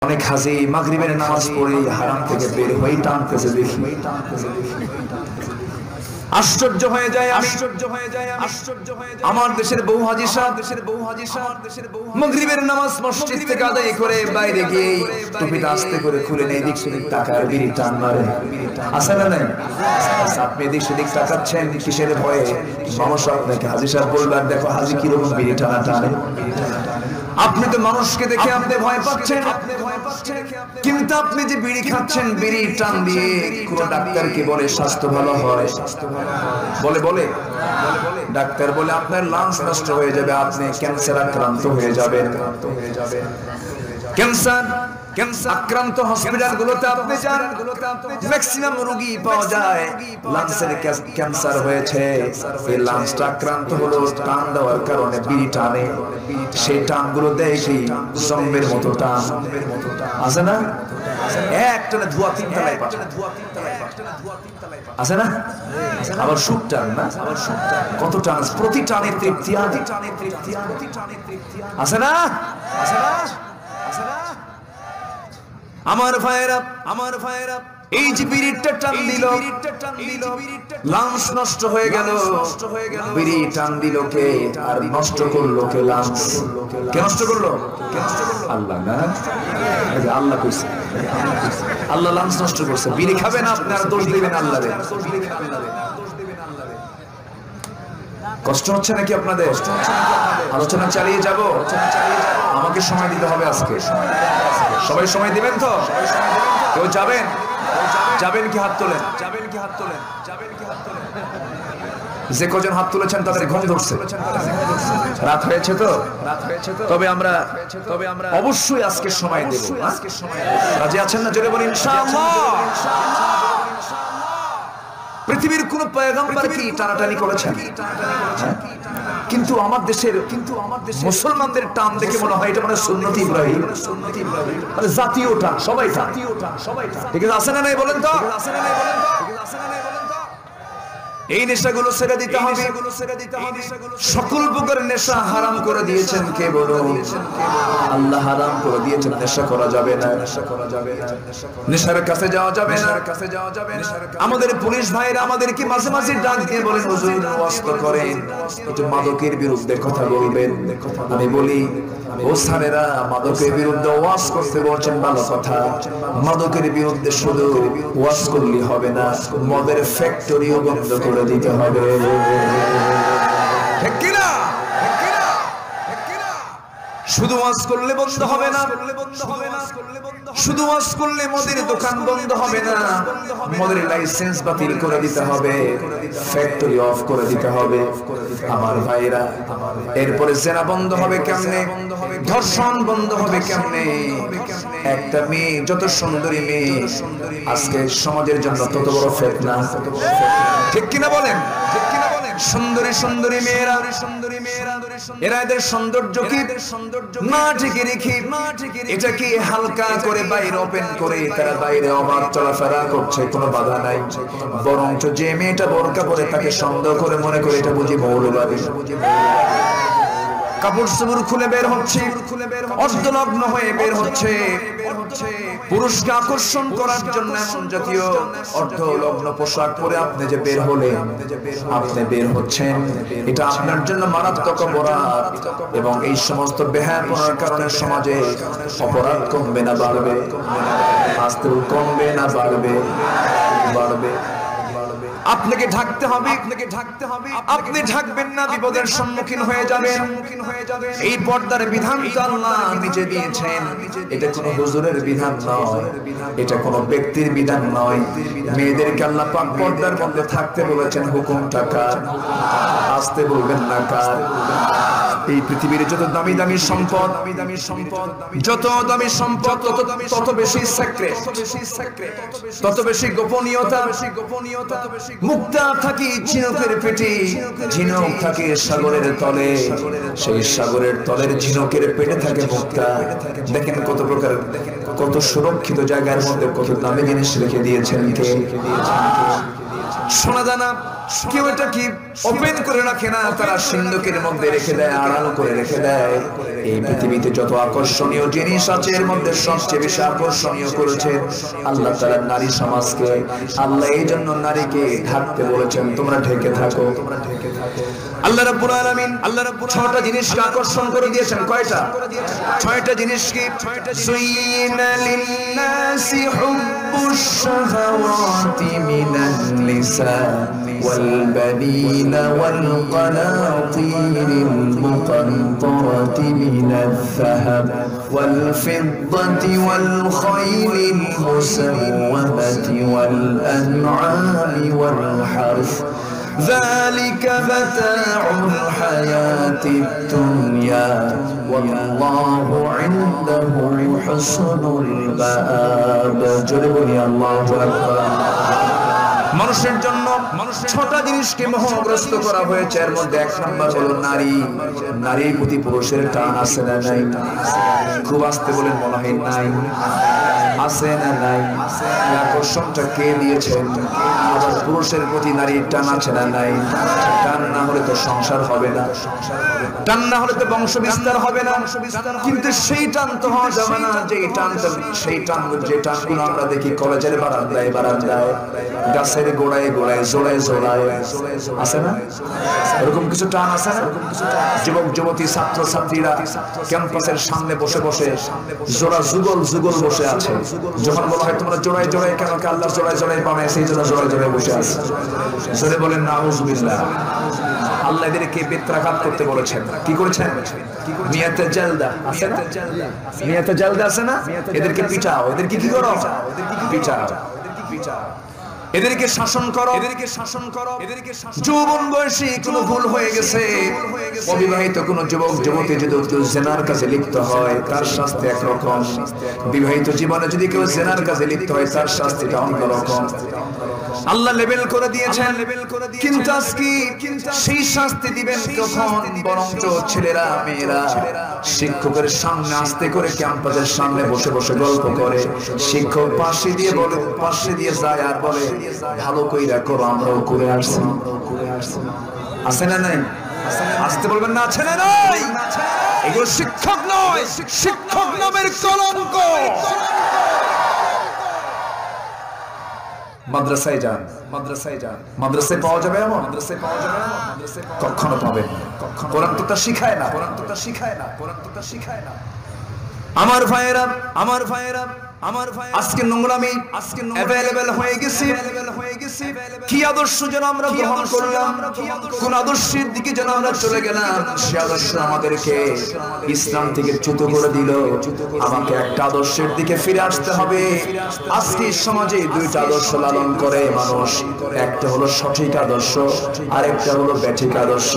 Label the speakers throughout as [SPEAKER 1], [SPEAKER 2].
[SPEAKER 1] অনেক হাজি মাগরিবের নামাজ পড়ে হারাম থেকে বের হয়ে টানতেছে দেখি, আশ্চর্য হয়ে যায়। আমার দেশের বহু হাজি সাহেব মাগরিবের নামাজ মসজিদ থেকে আদায় করে বাইরে গিয়ে টুপিটা আস্তে করে খুলে নেই, এদিক সেদিক তাকায়, বিড়ি টান মারে। আছে না নাই? আপনি এদিক সেদিক তাকাচ্ছেন কিসের ভয়ে? মানুষ আপনাকে হাজি সাহেব বলবেন, দেখো হাজি কিরকম বিড়ি টানা টানে। আপনি তো মানুষকে দেখে আপনি ভয় পাচ্ছেন, কিন্তু আপনি যে বিড়ি খাচ্ছেন, বিড়ি টান দিয়ে কোন ডাক্তার কি বলে স্বাস্থ্য ভালো হয়? বলে ডাক্তার বলে আপনার লাংস নষ্ট হয়ে যাবে, আপনি ক্যান্সার আক্রান্ত হয়ে যাবেন। ক্যান্সার আক্রান্ত হসপিটালগুলোতে আপনি যান, ম্যাক্সিমাম রোগী পাওয়া যায় লাংসের ক্যান্সার হয়েছে। এই লাংসটা আক্রান্ত হলো টান দেওয়ার কারণে, বিড়ি টানে। সেই টানগুলো দেয় কি জম্বের মতো টান, আছে না? একটানে ধোয়া তিন তলায় পাচ্ছে, আছে না? আবার সুখ টান না, কত টান, প্রতি টানের তৃপ্তি আছে না? আমার ভাইয়েরা এই যে বিড়িটা টান দিল, লাংস নষ্ট হয়ে গেল। বিড়ি টান দিল কে আর নষ্ট করলো কে? লাংস কে নষ্ট করলো? আল্লাহ না, আল্লাহ কইছে, আল্লাহ লাংস নষ্ট করছে। বিড়ি খাবেন আপনি আর দোষ দিবেন আল্লাহরে। কষ্ট হচ্ছে নাকি আপনাদের? আলোচনা চালিয়ে যাব, আমাকে সময় দিতে হবে আজকে। সবাই সময় দিবেন তো? কেউ যাবেন কি হাত তোলেন? যে কজন হাত তুলেছেন তাদের ঘুম ধরছে, রাত হয়েছে তো। তবে আমরা অবশ্যই আজকে সময় দেব। রাজি আছেন না? জোরে বলেন ইনশাআল্লাহ। পৃথিবীর কোন পয়গম্বর কি টানাটানি করেছেন? কিন্তু আমার দেশের মুসলমানদের টান দেখে মনে হয় এটা মানে সুন্নতি ইব্রাহিম, মানে জাতীয় টান, সবাই টান। ঠিক আছে না নাই বলেন তো? এই নেশাগুলো ছেড়ে দিতে হবে। সকল প্রকার নেশা হারাম করে দিয়েছেন কে বলুন? আল্লাহ হারাম করে দিয়েছেন, নেশা করা যাবে না, নেশার কাছে যাওয়া যাবে না। আমাদের পুলিশ ভাইরা আমাদেরকে মাঝে মাঝে ডাক দিয়ে বলেন, হুজুর ওয়াজ করেন, একটু মাদকের বিরুদ্ধে কথা বলবেন। আমি বলি, ও স্যারেরা, মাদকের বিরুদ্ধে ওয়াজ করতে বলছেন ভালো কথা, মাদকের বিরুদ্ধে শুধু ওয়াজ করলে হবে না, মদের ফ্যাক্টরিও বন্ধ করে দিতে হবে। ঠিক কি না? শুধু ওয়াজ করলে বন্ধ হবে না, শুধু ওয়াজ করলে মদের দোকান বন্ধ হবে না, মদের লাইসেন্স বাতিল করে দিতে হবে, ফ্যাক্টরি অফ করে দিতে হবে। আমার ভাইরা, এরপরে জেনা বন্ধ হবে কেমনে? ধর্ষণ বন্ধ হবে কেমনে? একটা মেয়ে, যত সুন্দরী মেয়ে আজকে সমাজের জন্য তত বড় ফিতনা। ঠিক কিনা বলেন? সুন্দরী মেয়েরা, এরা এদের সৌন্দর্য কি না ঠিকই রেখে এটাকে হালকা করে বাইরে ওপেন করে তারা বাইরে অবাধ চলাফেরা করছে, কোনো বাধা নাই। বরঞ্চ যে মেয়েটা বোরকা পরে তাকে সন্দেহ করে মনে করে এটা বুঝি মৌলবাদী। কাপড় চোপড় খুলে বের হচ্ছে, অর্ধনগ্ন হয়ে বের হচ্ছে, পুরুষকে আকর্ষণ করার জন্য এমন জাতীয় অর্ধলগ্ন পোশাক পরে আপনি যে বের হলেন, আপনি বের হচ্ছেন, এটা আপনার জন্য মারাত্মক অপরাধ। এবং এই সমস্ত বেহায়াপনার কারণে সমাজে অপরাধ কমবে না বাড়বে? আস্তে কমবে না বাড়বে? আপনাকে ঢাকতে হবে, আপনি ঢাকবেন না বিপদের সম্মুখীন হয়ে যাবেন। এই পর্দার বিধান তো আল্লাহ নিজে দিয়েছেন, এটা কোনো হুজুরের বিধান নয়, এটা কোনো ব্যক্তির বিধান নয়। মেয়েদেরকে আল্লাহ পাক পর্দার মধ্যে থাকতে বলেছেন, হুকুমটা কার? আসতে বলবেন না কার? এই পৃথিবীর যত দামি দামি সম্পদ, যত দামি সম্পদ তত বেশি সিক্রেট, তত বেশি গোপনীয়তা। মুক্তা থাকে ঝিনুকের পেটে, ঝিনুক থাকে সাগরের তলে, সেই সাগরের তলের ঝিনুকের পেটে থাকে মুক্তা। দেখেন কত প্রকার, কত সুরক্ষিত জায়গার মধ্যে কত দামি জিনিস রেখে দিয়েছেন কে? সোনা দানা কেউ এটা কি ওপেন করে রাখে না, তারা সিন্ধুকের মধ্যে রেখে দেয়, আড়াল করে রেখে দেয়। এই পৃথিবীতে যত আকর্ষণীয় জিনিস আছে এর মধ্যে সবচেয়ে বেশি আকর্ষণীয় করেছে আল্লাহ তাআলা নারী সমাজকে। আল্লাহ এই জন্য নারীকে ঢাকতে বলেছেন, তোমরা ঢেকে থাকো। আল্লাহ রাব্বুল আলামিন ছয়টা জিনিসকে আকর্ষণ করে দিয়েছেন। কয়টা? ছয়টা জিনিস কি? সুইনা লিন্নাসি হুব্বুশ শাহাওয়াতি মিনান নিসা ওয়াল বানিনা ওয়াল কানাতিরিল মুকান্তারাতি মিনাল যাহাব ওয়াল ফিদ্দাতি ওয়াল খাইলিল মুসাওওয়ামাতি ওয়াল আন'আমি ওয়াল হারথ ذلك متاع الحياة الدنيا والله عنده حسن المآب جربني الله أكبر মানুষের জন্য ছয়টা জিনিসকে মোহগ্রস্ত করা হয়েছে। এর মধ্যে এক নাম্বার হলো নারী। নারীর প্রতি পুরুষের টান আছে না নাই? খুব আস্তে বলেন, মনে হয় নাই। আছে না নাই? আকর্ষণটা কে দিয়েছেন? আবার পুরুষের প্রতি নারীর টান আছে না নাই? টান না হলে তো সংসার হবে না, টান না হলে তো বংশ বিস্তার হবে না। কিন্তু সেই টান তো হওয়া যাবে না যে টানটা, সেই টান যে টানগুলো আমরা দেখি কলেজের বারান্দায় বারান্দায়, গাছের গোড়ায় গোড়ায়, জোড়ায় জোড়ায়, আছে না? এরকম কিছু টান আছে না? যুবক যুবতী ছাত্র ছাত্রীরা ক্যাম্পাসের সামনে বসে বসে জোড়া যুগল যুগল বসে আছে। যখন বলা হয় তোমরা জোড়ায় জোড়ায় কেন, আল্লাহ জোড়ায় জোড়ায় বানায়, সেই জন্য জোড়ায় জোড়ায় বসে আছে। জোরে বলেন নাউজুবিল্লাহ। আল্লাহ এদেরকে বেত্রাঘাত করতে বলেছেন। কি করেছেন? মিয়াতে জালদা আছে না? মিয়াতে জালদা আছে না? এদেরকে পিটাও। এদেরকে কি করো? পিটাও। এদেরকে শাসন করো, এদেরকে শাসন করো। যৌবন বয়সে কোনো ভুল হয়ে গেছে, অবিবাহিত কোনো যুবক যুবতী যদি কেউ জেনার কাজে লিপ্ত হয় তার শাস্তি একরকম, বিবাহিত জীবনে যদি কেউ জেনার কাজে লিপ্ত হয় তার শাস্তিটা অন্যরকম। আল্লাহ লেভেল করে দিয়েছেন। কিন্তু আজকে সেই শাস্তি দিবেন কখন? বরঞ্চ ছেলেরা মেয়েরা শিক্ষকের সামনে আস্তে করে ক্যাম্পাসের সামনে বসে বসে গল্প করে, শিক্ষক পাশে দিয়ে বলে, পাশে দিয়ে যায় আর বলে ভালো কইরা করো, আমরাও করে আসছি। আছে না নাই? আসতে বলবেন না, আছে না নাই? এগুলো শিক্ষক নয়, শিক্ষক নামের কলঙ্ক। মাদ্রাসায় যান, মাদ্রাসায় যান, মাদ্রাসায় পাওয়া যাবে এমন? মাদ্রাসায় পাওয়া যাবে এমন? কখনো পাবেন না। কোরআন তো তা শিখায় না, কোরআন তো তা শিখায় না, কোরআন তো তা শিখায় না। আমার ভাইয়েরা, আমার ভাইয়েরা, আমার ভাই, আজকে নোংরামি अवेलेबल হয়ে গেছে। কি আদর্শ যেন আমরা গ্রহণ করলাম, কোন আদর্শের দিকে যেন আমরা চলে গেলাম, সে আদর্শ আমাদেরকে ইসলাম থেকে চ্যুত করে দিল। আমাকে একটা আদর্শের দিকে ফিরে আসতে হবে। আজকে সমাজে দুইটা আদর্শ লালন করে মানুষ, একটা হলো সঠিক আদর্শ, আরেকটা হলো ব্যাঠিক আদর্শ।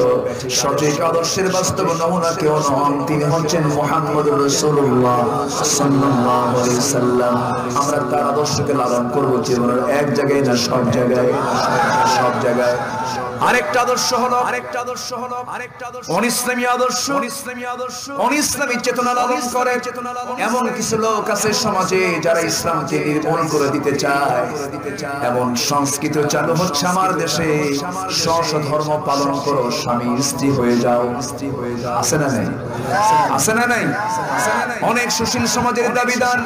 [SPEAKER 1] সঠিক আদর্শের বাস্তব নমুনা কেউ নন, তিনি হচ্ছেন মুহাম্মদুর রাসূলুল্লাহ সাল্লাল্লাহু আলাইহি ওয়াসাল্লাম। আমরা তার আদর্শকে লালন করবো জীবনের এক জায়গায় না, সব জায়গায়, সব জায়গায়। আরেকটা আদর্শ হলো, আরেকটা আদর্শ হলো, আরেকটা আদর্শ অনিসলামী আদর্শ, অনিসলামী আদর্শ, অনিসলামী চেতনা লালন করে। এমন কিছু লোক আছে সমাজে যারা ইসলামকে নির্মূল করে দিতে চায়। এমন সংস্কৃতি চালু হচ্ছে আমার দেশে, স্ব ধর্ম পালন করো, স্বামী স্ত্রী হয়ে যাও। আছে না নাই? আছে না নাই? অনেক সুশীল সমাজের দাবিদার,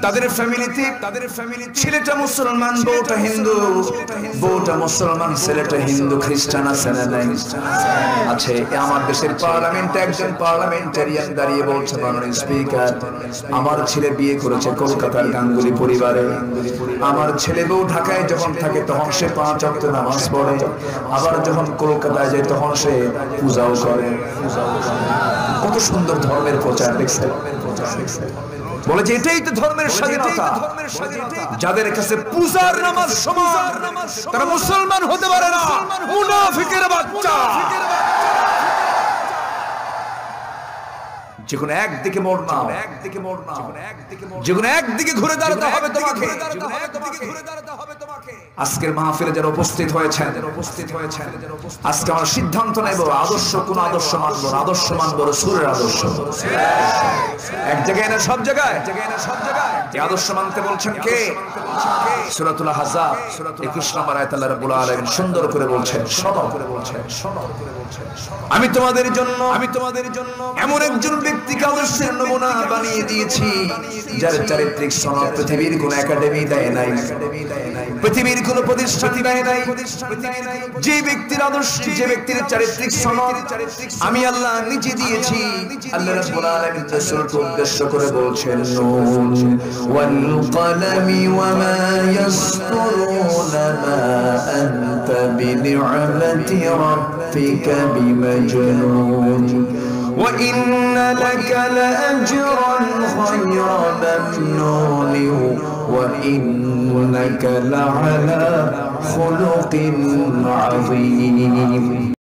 [SPEAKER 1] তাদের ফ্যামিলিতে, তাদের ফ্যামিলি ছেলেটা মুসলমান, বউটা হিন্দু, বউটা মুসলমান, ছেলেটা হিন্দু খ্রিস্টান। আছে না নাই? আছে। আমার দেশের পার্লামেন্টে একজন পার্লামেন্টারিয়ান দাঁড়িয়ে বলছে, মাননীয় স্পিকার, আমার ছেলে বিয়ে করেছে কলকাতার গাঙ্গুলি পরিবারে। আমার ছেলে বউ ঢাকায় যখন থাকে তখন সে 5 ওয়াক্ত নামাজ পড়ে, আবার যখন কলকাতায় যায় তখন সে পূজাও করে। কত সুন্দর ধর্মের প্রচার দেখছে। বলে যে এটাই তো ধর্মের স্বাধীনতা। যাদের কাছে পূজার নামাজ সমান, তারা মুসলমান হতে পারে না, মুনাফিকের বাচ্চা। যেকোনো একদিকে মোড় নাও, যেকোনো একদিকে ঘুরে দাঁড়াতে হবে তোমাকে। আজকের মাহফিলে যারা উপস্থিত হয়েছেন, আজকে আমরা সিদ্ধান্ত নেব আদর্শ কোন আদর্শ মানবো, আদর্শ মানবো রাসূলের আদর্শ। এক জায়গায় না সব জায়গায়, এই আদর্শ মানতে বলছেন কে? সূরাতুল আহজাব 21 নম্বর আয়াতে আল্লাহ রাব্বুল আলামিন সুন্দর করে বলছেন, শোনো, আমি তোমাদের জন্য এমন একজন ব্যক্তিকে আদর্শের নমুনা বানিয়ে দিয়েছি যার চারিত্রিক সনদ পৃথিবীর কোন একাডেমি দেয় নাই, পৃথিবীর কোন প্রতিষ্ঠান দেয় নাই। যে ব্যক্তির আদর্শ, যে ব্যক্তির চারিত্রিক সনদ আমি আল্লাহ নিজে দিয়েছি। আল্লাহ রাব্বুল আলামিন রাসূলকে উদ্দেশ্য করে বলছেন, নুন ওয়াল কলামি ওয়া মা ইয়াসতুরুনা মা আনতা বিনি'মাতি রাব্বিকা বিমাজনুন ওয়া ইন্না লাকা লাআজরান গায়রা মামনুন ওয়া ইন্নাকা লা'আলা খুলুকিন আযীম।